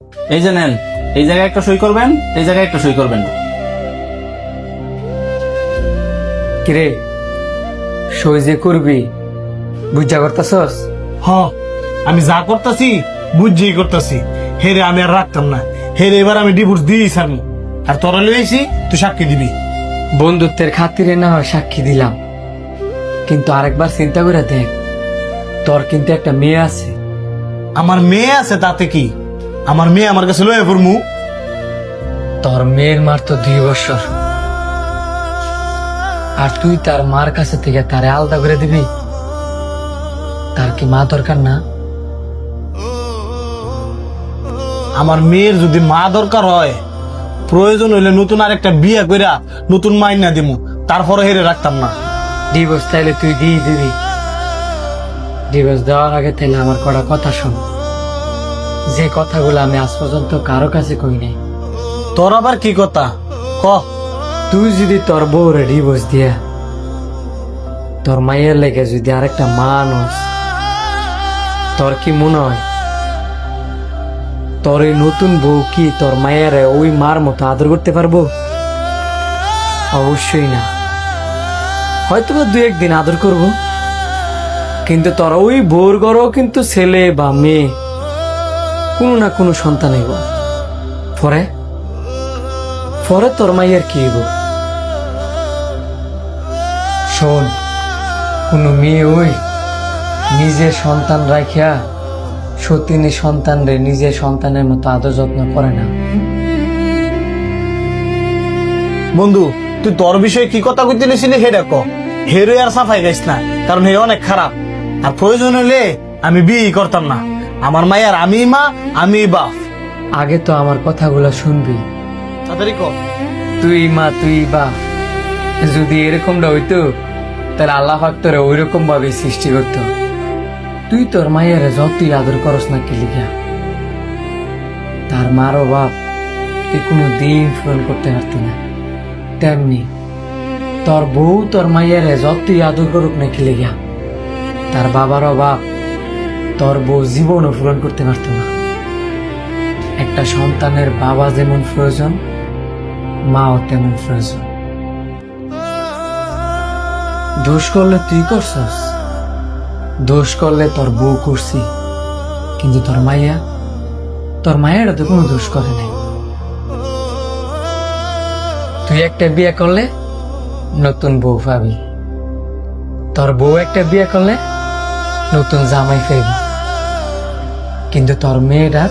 এই যে নেন, এই জায়গায় একটা সই করবেন, এই জায়গায় একটা সই করবেন। কিরে সই যে করবি বুঝা করতেছস? হ, আমি যা করতেছি বুঝছেই করতেছি। হেরে আমি আর রাখতাম না, হেরে এবার আমি ডিভোর্স দিয়েই ছাড়বো। আর তোরা লইছি তুই সাক্ষী দিবি। বন্ধুত্বের খাতিরে না হয় সাক্ষী দিলাম, কিন্তু আরেকবার চিন্তা করে দেখ, তোর কিন্তু একটা মেয়ে আছে। আমার মেয়ে আছে তাতে কি? আমার মেয়ে আমার কাছে লয়ে পড়মু। তোর মেয়ের মার তো 2 বছর, আর তুই তার মার কাছে থেকে তারে আলাদা করে দিবি? তার কি মা দরকার না? আমার মেয়ের যদি মা দরকার হয়, প্রয়োজন হইলে নতুন আরেকটা বিয়ে কইরা নতুন মাইনা দিমু, তারপরে হেরে রাখতাম না। ডিভোর্স তাইলে তুই দিয়ে দিবি? ডিভোর্স দেওয়ার আগে তাইলে আমার কটা কথা শোন, যে কথাগুলো আমি আজ পর্যন্ত কারো কাছে কই নাই। তোর আবার কি কথা ক? তুই যদি তোর বউরে ডিভোর্স দিয়া তোর মায়ের লেগে যদি আরেকটা মানুষ, তোর কি মনে হয় তোর এই নতুন বউ কি তোর মায়ের ওই মার মতো আদর করতে পারবো? অবশ্যই না। হয়তো বা 2-1 দিন আদর করব, কিন্তু তোর ওই বউর ঘরেও কিন্তু ছেলে বা মেয়ে কোনো না কোনো সন্তান হইব। পরে পরে তোর মাইয়ের কি হইব? শোন, কোনো মেয়ে ওই নিজের সন্তান রাখিয়া সতীনী সন্তান রে নিজের সন্তানের মতো আদর যত্ন করে না। বন্ধু, তুই তোর বিষয়ে কি কথা কইতে নিছিলি হেডা ক। হেরে আর সাফাই গাইস না, কারণ হে অনেক খারাপ। আর প্রয়োজন হলে আমি বিয়ে করতাম না। আমার মায়ের আমি মা, আমি বাপ। আগে তো আমার কথাগুলো শুনবি। তাড়াতাড়ি ক। তুই মা তুই বাপ, যদি এরকমটা হইতো তাহলে আল্লাহ পাক তোরে ওই রকম ভাবে সৃষ্টি করতো। তুই তোর মায়ের যতই আদর করস না কি লিখা, তার মারও বাপ তুই কোনো দিন পূরণ করতে পারতি না। তেমনি তোর বউ তোর মায়ের যতই আদর করুক না কি লিখা, তার বাবারও বাপ তোর বউ জীবনও পূরণ করতে পারতো না। একটা সন্তানের বাবা যেমন প্রয়োজন, মাও তেমন প্রয়োজন। দোষ করলে তুই করছস, দোষ করলে তোর বউ করছি, কিন্তু তোর মায়েরা তো কোনো দোষ করে নাই। তুই একটা বিয়ে করলে নতুন বউ পাবি, তোর বউ একটা বিয়ে করলে নতুন জামাই পাবি, কিন্তু তোর মেয়েটা